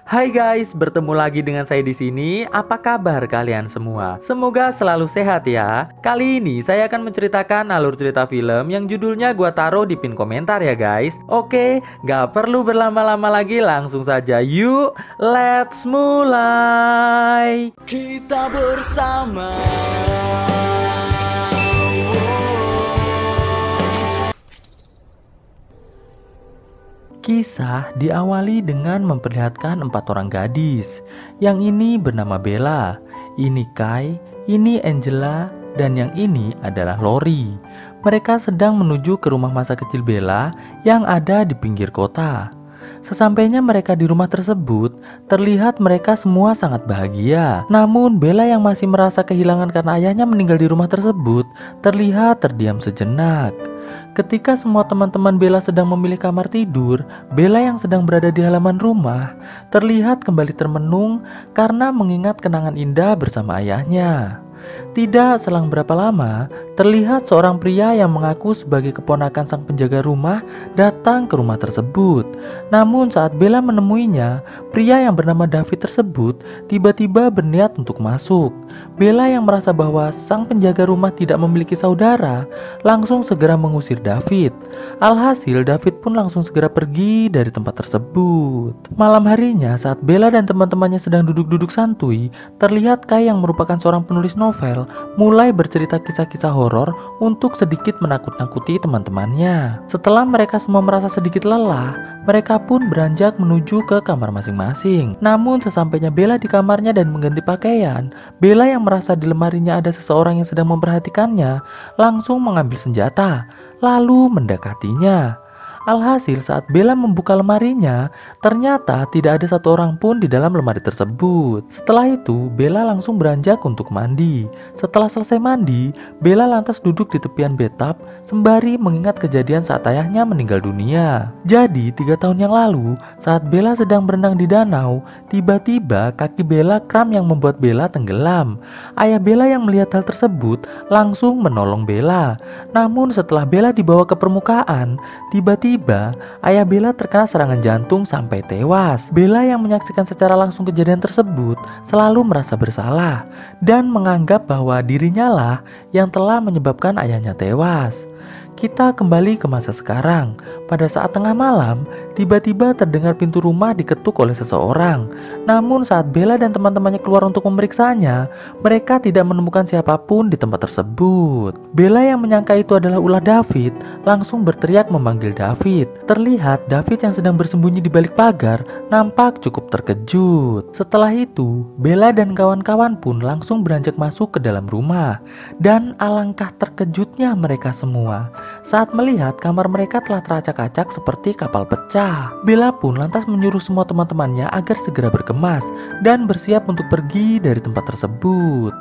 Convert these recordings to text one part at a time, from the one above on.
Hai guys, bertemu lagi dengan saya di sini. Apa kabar kalian semua? Semoga selalu sehat ya. Kali ini saya akan menceritakan alur cerita film yang judulnya gua taruh di pin komentar ya guys. Oke, gak perlu berlama-lama lagi, langsung saja yuk, let's mulai. Kita bersama. Kisah diawali dengan memperlihatkan 4 orang gadis. Yang ini bernama Bella, ini Kai, ini Angela, dan yang ini adalah Lori. Mereka sedang menuju ke rumah masa kecil Bella yang ada di pinggir kota. Sesampainya mereka di rumah tersebut, terlihat mereka semua sangat bahagia. Namun Bella yang masih merasa kehilangan karena ayahnya meninggal di rumah tersebut, terlihat terdiam sejenak. Ketika semua teman-teman Bella sedang memilih kamar tidur, Bella yang sedang berada di halaman rumah terlihat kembali termenung karena mengingat kenangan indah bersama ayahnya. Tidak selang berapa lama, terlihat seorang pria yang mengaku sebagai keponakan sang penjaga rumah datang ke rumah tersebut. Namun saat Bella menemuinya, pria yang bernama David tersebut tiba-tiba berniat untuk masuk. Bella yang merasa bahwa sang penjaga rumah tidak memiliki saudara, langsung segera mengusir David. Alhasil David pun langsung segera pergi dari tempat tersebut. Malam harinya saat Bella dan teman-temannya sedang duduk-duduk santuy, terlihat Kai yang merupakan seorang penulis novel mulai bercerita kisah-kisah horor untuk sedikit menakut-nakuti teman-temannya. Setelah mereka semua merasa sedikit lelah, mereka pun beranjak menuju ke kamar masing-masing. Namun sesampainya Bella di kamarnya dan mengganti pakaian, Bella yang merasa di lemarinya ada seseorang yang sedang memperhatikannya, langsung mengambil senjata, lalu mendekatinya. Alhasil saat Bella membuka lemarinya, ternyata tidak ada satu orang pun di dalam lemari tersebut. Setelah itu, Bella langsung beranjak untuk mandi. Setelah selesai mandi, Bella lantas duduk di tepian bathtub sembari mengingat kejadian saat ayahnya meninggal dunia. Jadi, 3 tahun yang lalu, saat Bella sedang berenang di danau, tiba-tiba kaki Bella kram yang membuat Bella tenggelam. Ayah Bella yang melihat hal tersebut langsung menolong Bella. Namun setelah Bella dibawa ke permukaan, tiba-tiba ayah Bella terkena serangan jantung sampai tewas. Bella yang menyaksikan secara langsung kejadian tersebut selalu merasa bersalah dan menganggap bahwa dirinya lah yang telah menyebabkan ayahnya tewas. Kita kembali ke masa sekarang. Pada saat tengah malam, tiba-tiba terdengar pintu rumah diketuk oleh seseorang. Namun saat Bella dan teman-temannya keluar untuk memeriksanya, mereka tidak menemukan siapapun di tempat tersebut. Bella yang menyangka itu adalah ulah David, langsung berteriak memanggil David. Terlihat David yang sedang bersembunyi di balik pagar nampak cukup terkejut. Setelah itu, Bella dan kawan-kawan pun langsung beranjak masuk ke dalam rumah. Dan alangkah terkejutnya mereka semua saat melihat kamar mereka telah teracak-acak seperti kapal pecah. Bella pun lantas menyuruh semua teman-temannya agar segera berkemas dan bersiap untuk pergi dari tempat tersebut.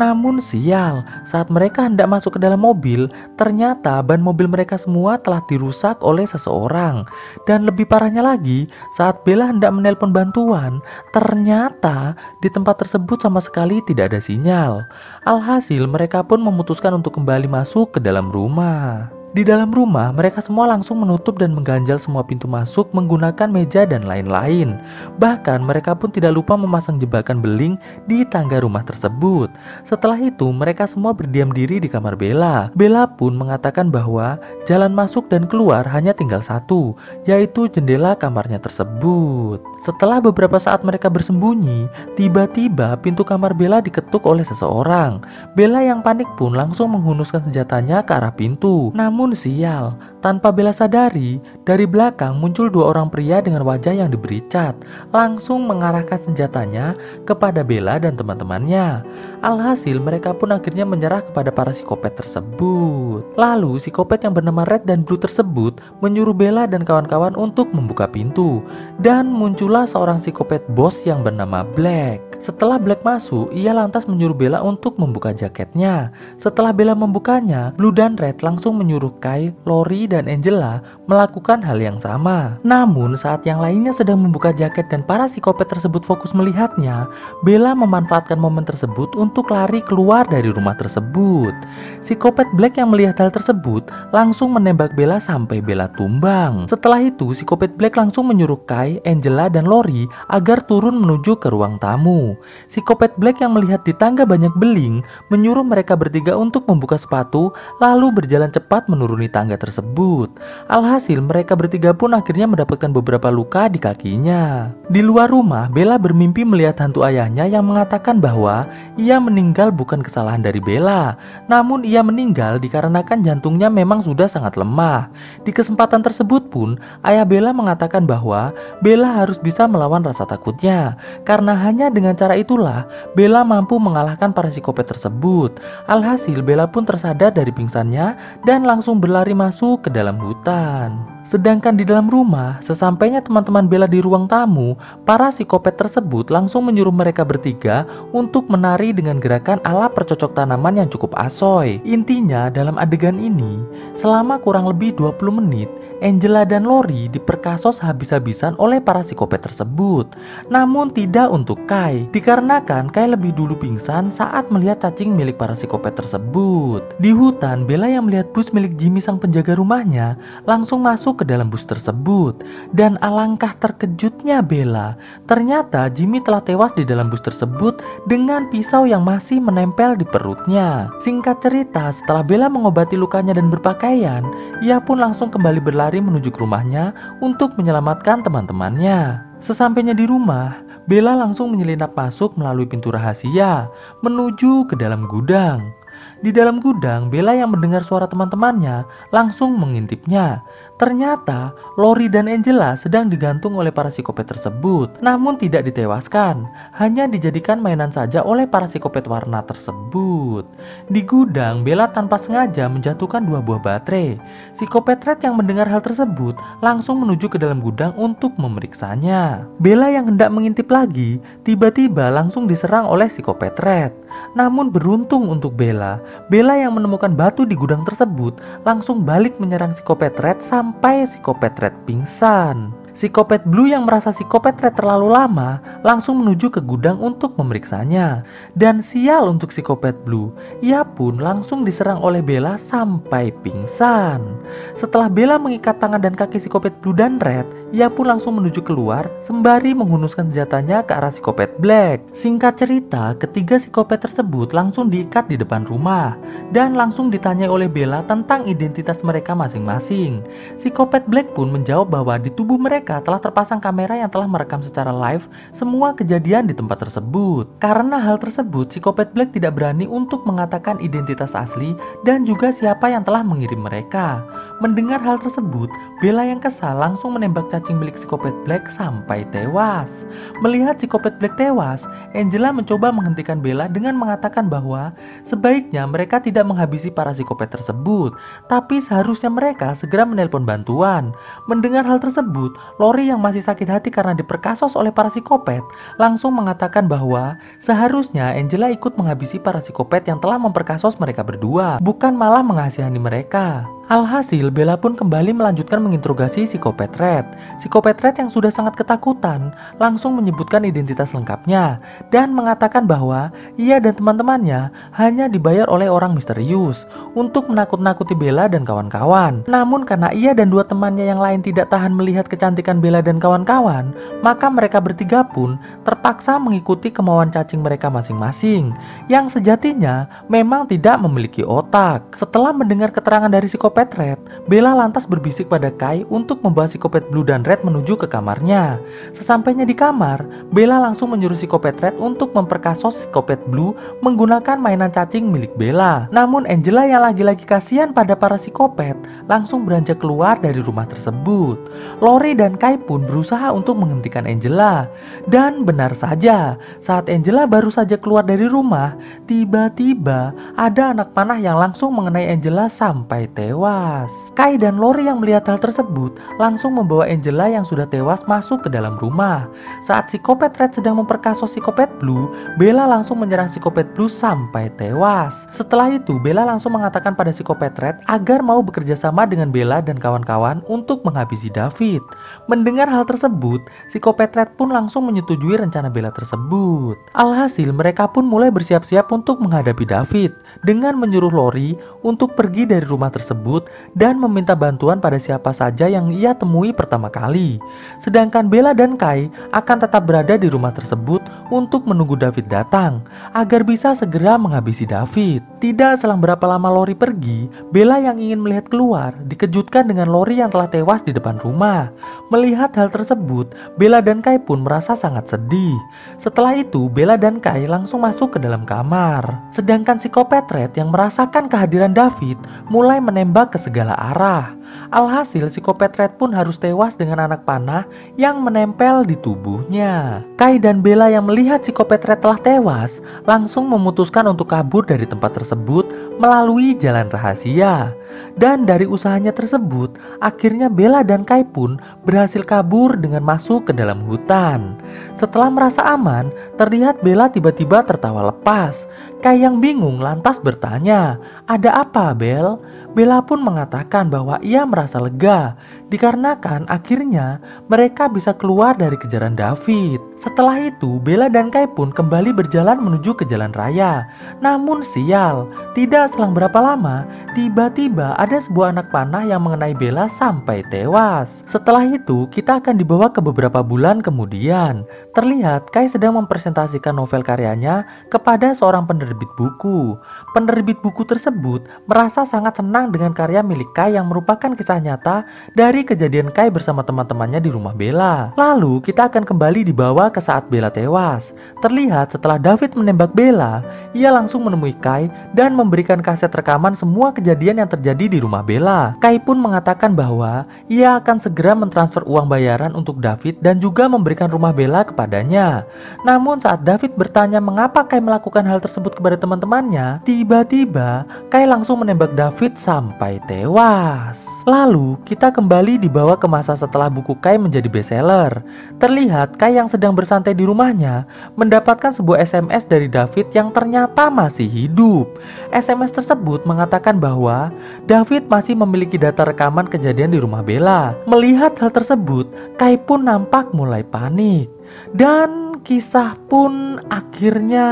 Namun sial, saat mereka hendak masuk ke dalam mobil, ternyata ban mobil mereka semua telah dirusak oleh seseorang. Dan lebih parahnya lagi, saat Bella hendak menelpon bantuan, ternyata di tempat tersebut sama sekali tidak ada sinyal. Alhasil mereka pun memutuskan untuk kembali masuk ke dalam rumah. Di dalam rumah, mereka semua langsung menutup dan mengganjal semua pintu masuk menggunakan meja dan lain-lain. Bahkan mereka pun tidak lupa memasang jebakan beling di tangga rumah tersebut. Setelah itu, mereka semua berdiam diri di kamar Bella. Bella pun mengatakan bahwa jalan masuk dan keluar hanya tinggal satu, yaitu jendela kamarnya tersebut. Setelah beberapa saat mereka bersembunyi, tiba-tiba pintu kamar Bella diketuk oleh seseorang. Bella yang panik pun langsung menghunuskan senjatanya ke arah pintu. Namun sial, tanpa Bella sadari, dari belakang muncul 2 orang pria dengan wajah yang diberi cat, langsung mengarahkan senjatanya kepada Bella dan teman-temannya. Alhasil mereka pun akhirnya menyerah kepada para psikopat tersebut. Lalu psikopat yang bernama Red dan Blue tersebut menyuruh Bella dan kawan-kawan untuk membuka pintu. Dan muncullah seorang psikopat bos yang bernama Black. Setelah Black masuk, ia lantas menyuruh Bella untuk membuka jaketnya. Setelah Bella membukanya, Blue dan Red langsung menyuruh Kai, Lori, dan Angela melakukan hal yang sama. Namun saat yang lainnya sedang membuka jaket dan para psikopat tersebut fokus melihatnya, Bella memanfaatkan momen tersebut untuk lari keluar dari rumah tersebut. Psikopat Black yang melihat hal tersebut langsung menembak Bella sampai Bella tumbang. Setelah itu, psikopat Black langsung menyuruh Kai, Angela, dan Lori agar turun menuju ke ruang tamu. Psikopat Black yang melihat di tangga banyak beling menyuruh mereka bertiga untuk membuka sepatu lalu berjalan cepat menuruni tangga tersebut. Alhasil mereka bertiga pun akhirnya mendapatkan beberapa luka di kakinya. Di luar rumah, Bella bermimpi melihat hantu ayahnya yang mengatakan bahwa ia meninggal bukan kesalahan dari Bella, namun ia meninggal dikarenakan jantungnya memang sudah sangat lemah. Di kesempatan tersebut pun, ayah Bella mengatakan bahwa Bella harus bisa melawan rasa takutnya, karena hanya dengan cara itulah Bella mampu mengalahkan para psikopat tersebut. Alhasil Bella pun tersadar dari pingsannya dan langsung berlari masuk ke dalam hutan. Sedangkan di dalam rumah, sesampainya teman-teman Bella di ruang tamu, para psikopat tersebut langsung menyuruh mereka bertiga untuk menari dengan gerakan ala percocok tanaman yang cukup asoy. Intinya dalam adegan ini, selama kurang lebih 20 menit, Angela dan Lori diperkasos habis-habisan oleh para psikopat tersebut. Namun tidak untuk Kai, dikarenakan Kai lebih dulu pingsan saat melihat cacing milik para psikopat tersebut. Di hutan, Bella yang melihat bus milik Jimmy sang penjaga rumahnya langsung masuk ke dalam bus tersebut. Dan alangkah terkejutnya Bella, ternyata Jimmy telah tewas di dalam bus tersebut dengan pisau yang masih menempel di perutnya. Singkat cerita, setelah Bella mengobati lukanya dan berpakaian, ia pun langsung kembali berlari menuju ke rumahnya untuk menyelamatkan teman-temannya. Sesampainya di rumah, Bella langsung menyelinap masuk melalui pintu rahasia menuju ke dalam gudang. Di dalam gudang, Bella yang mendengar suara teman-temannya langsung mengintipnya. Ternyata Lori dan Angela sedang digantung oleh para psikopat tersebut, namun tidak ditewaskan, hanya dijadikan mainan saja oleh para psikopat warna tersebut. Di gudang, Bella tanpa sengaja menjatuhkan 2 buah baterai. Psikopat Red yang mendengar hal tersebut langsung menuju ke dalam gudang untuk memeriksanya. Bella yang hendak mengintip lagi, tiba-tiba langsung diserang oleh psikopat Red. Namun beruntung untuk Bella yang menemukan batu di gudang tersebut langsung balik menyerang psikopat Red sampai psikopat Red pingsan. Psikopat Blue yang merasa psikopat Red terlalu lama langsung menuju ke gudang untuk memeriksanya. Dan sial untuk psikopat Blue, ia pun langsung diserang oleh Bella sampai pingsan. Setelah Bella mengikat tangan dan kaki psikopat Blue dan Red, ia pun langsung menuju keluar sembari menghunuskan senjatanya ke arah psikopat Black. Singkat cerita, ketiga psikopat tersebut langsung diikat di depan rumah dan langsung ditanyai oleh Bella tentang identitas mereka masing-masing. Psikopat Black pun menjawab bahwa di tubuh mereka telah terpasang kamera yang telah merekam secara live semua kejadian di tempat tersebut. Karena hal tersebut, psikopat Black tidak berani untuk mengatakan identitas asli dan juga siapa yang telah mengirim mereka. Mendengar hal tersebut, Bella yang kesal langsung menembak cacing milik psikopat Black sampai tewas. Melihat psikopat Black tewas, Angela mencoba menghentikan Bella dengan mengatakan bahwa sebaiknya mereka tidak menghabisi para psikopat tersebut, tapi seharusnya mereka segera menelpon bantuan. Mendengar hal tersebut, Lori yang masih sakit hati karena diperkasos oleh para psikopat langsung mengatakan bahwa seharusnya Angela ikut menghabisi para psikopat yang telah memperkasos mereka berdua, bukan malah mengasihani mereka. Alhasil, Bella pun kembali melanjutkan menginterogasi psikopat Red. Psikopat Red yang sudah sangat ketakutan langsung menyebutkan identitas lengkapnya dan mengatakan bahwa ia dan teman-temannya hanya dibayar oleh orang misterius untuk menakut-nakuti Bella dan kawan-kawan. Namun karena ia dan 2 temannya yang lain tidak tahan melihat kecantikan Bella dan kawan-kawan, maka mereka bertiga pun terpaksa mengikuti kemauan cacing mereka masing-masing yang sejatinya memang tidak memiliki otak. Setelah mendengar keterangan dari psikopat Red, Bella lantas berbisik pada Kai untuk membawa psikopat Blue dan Red menuju ke kamarnya. Sesampainya di kamar, Bella langsung menyuruh psikopat Red untuk memperkasos psikopat Blue menggunakan mainan cacing milik Bella. Namun Angela yang lagi-lagi kasihan pada para psikopat langsung beranjak keluar dari rumah tersebut. Lori dan Kai pun berusaha untuk menghentikan Angela. Dan benar saja, saat Angela baru saja keluar dari rumah, tiba-tiba ada anak panah yang langsung mengenai Angela sampai tewas. tewas. Kai dan Lori yang melihat hal tersebut langsung membawa Angela yang sudah tewas masuk ke dalam rumah. Saat Psikopat Red sedang memperkasos Psikopat Blue, Bella langsung menyerang Psikopat Blue sampai tewas. Setelah itu, Bella langsung mengatakan pada Psikopat Red agar mau bekerja sama dengan Bella dan kawan-kawan untuk menghabisi David. Mendengar hal tersebut, Psikopat Red pun langsung menyetujui rencana Bella tersebut. Alhasil, mereka pun mulai bersiap-siap untuk menghadapi David dengan menyuruh Lori untuk pergi dari rumah tersebut dan meminta bantuan pada siapa saja yang ia temui pertama kali. Sedangkan Bella dan Kai akan tetap berada di rumah tersebut untuk menunggu David datang agar bisa segera menghabisi David. Tidak selang berapa lama Lori pergi, Bella yang ingin melihat keluar dikejutkan dengan Lori yang telah tewas di depan rumah. Melihat hal tersebut, Bella dan Kai pun merasa sangat sedih. Setelah itu, Bella dan Kai langsung masuk ke dalam kamar. Sedangkan Psikopat Red yang merasakan kehadiran David mulai menembak ke segala arah. Alhasil, Psikopat Red pun harus tewas dengan anak panah yang menempel di tubuhnya. Kai dan Bella yang melihat Psikopat Red telah tewas langsung memutuskan untuk kabur dari tempat tersebut melalui jalan rahasia. Dan dari usahanya tersebut, akhirnya Bella dan Kai pun berhasil kabur dengan masuk ke dalam hutan. Setelah merasa aman, terlihat Bella tiba-tiba tertawa lepas. Kai yang bingung lantas bertanya, "Ada apa, Bel?" Bella pun mengatakan bahwa ia merasa lega dikarenakan akhirnya mereka bisa keluar dari kejaran David. Setelah itu, Bella dan Kai pun kembali berjalan menuju ke jalan raya. Namun sial, tidak selang berapa lama, tiba-tiba ada sebuah anak panah yang mengenai Bella sampai tewas. Setelah itu, kita akan dibawa ke beberapa bulan kemudian. Terlihat Kai sedang mempresentasikan novel karyanya kepada seorang penerbit buku. Penerbit buku tersebut merasa sangat senang dengan karya milik Kai yang merupakan kisah nyata dari kejadian Kai bersama teman-temannya di rumah Bella. Lalu kita akan kembali dibawa ke saat Bella tewas. Terlihat setelah David menembak Bella, ia langsung menemui Kai dan memberikan kaset rekaman semua kejadian yang terjadi di rumah Bella. Kai pun mengatakan bahwa ia akan segera mentransfer uang bayaran untuk David dan juga memberikan rumah Bella kepadanya. Namun saat David bertanya mengapa Kai melakukan hal tersebut kepada teman-temannya, tiba-tiba Kai langsung menembak David sampai tewas. Lalu kita kembali dibawa ke masa setelah buku Kai menjadi bestseller. Terlihat Kai yang sedang bersantai di rumahnya mendapatkan sebuah SMS dari David yang ternyata masih hidup. SMS tersebut mengatakan bahwa David masih memiliki data rekaman kejadian di rumah Bella. Melihat hal tersebut, Kai pun nampak mulai panik. Dan kisah pun akhirnya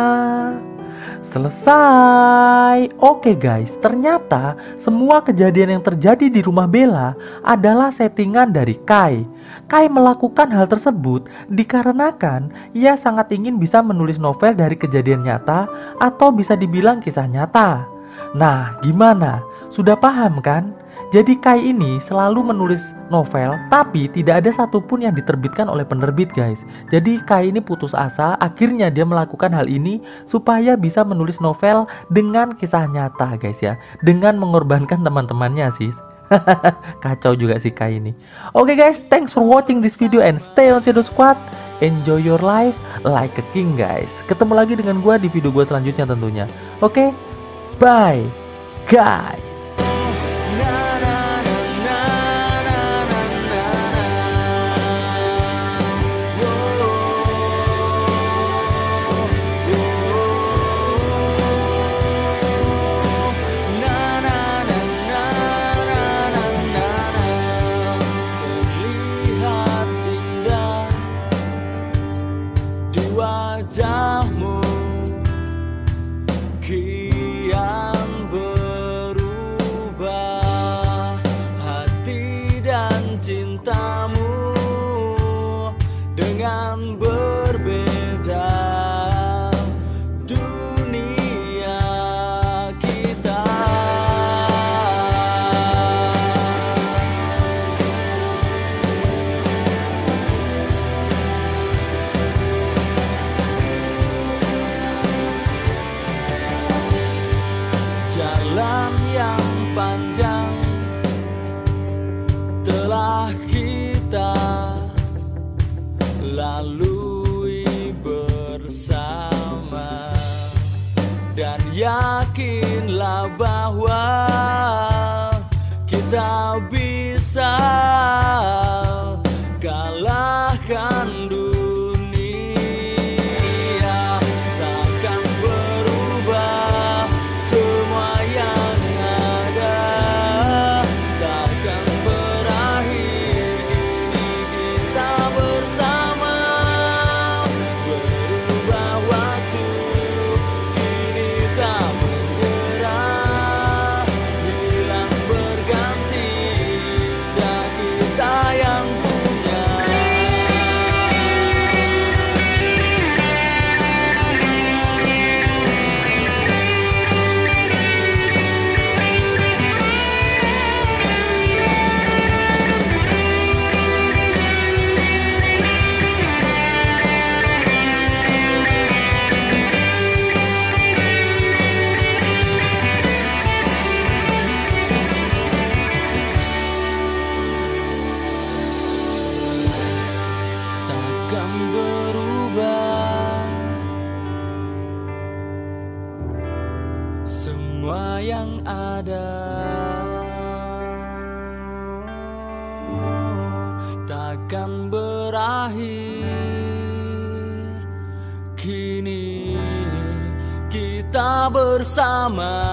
selesai. Oke guys, ternyata semua kejadian yang terjadi di rumah Bella adalah settingan dari Kai. Kai melakukan hal tersebut dikarenakan ia sangat ingin bisa menulis novel dari kejadian nyata atau bisa dibilang kisah nyata. Nah, gimana? Sudah paham kan? Jadi Kai ini selalu menulis novel, tapi tidak ada satupun yang diterbitkan oleh penerbit guys. Jadi Kai ini putus asa, akhirnya dia melakukan hal ini supaya bisa menulis novel dengan kisah nyata guys ya. Dengan mengorbankan teman-temannya sih. Kacau juga sih Kai ini. Oke guys, thanks for watching this video and stay on Shadow Squad. Enjoy your life like a king guys. Ketemu lagi dengan gua di video gua selanjutnya tentunya. Oke, bye guys. Wajahmu kian berubah, hati dan cintamu dengan berbeda. Dunia kita jalan yang panjang telah kita lalui bersama, dan yakinlah bahwa akan dunia takkan berubah, semua yang ada takkan berakhir. Kini kita bersama, berubah waktu kini tak bergerak, hilang berganti, dan kita yang punya. Takkan berubah, semua yang ada takkan berakhir. Kini kita bersama.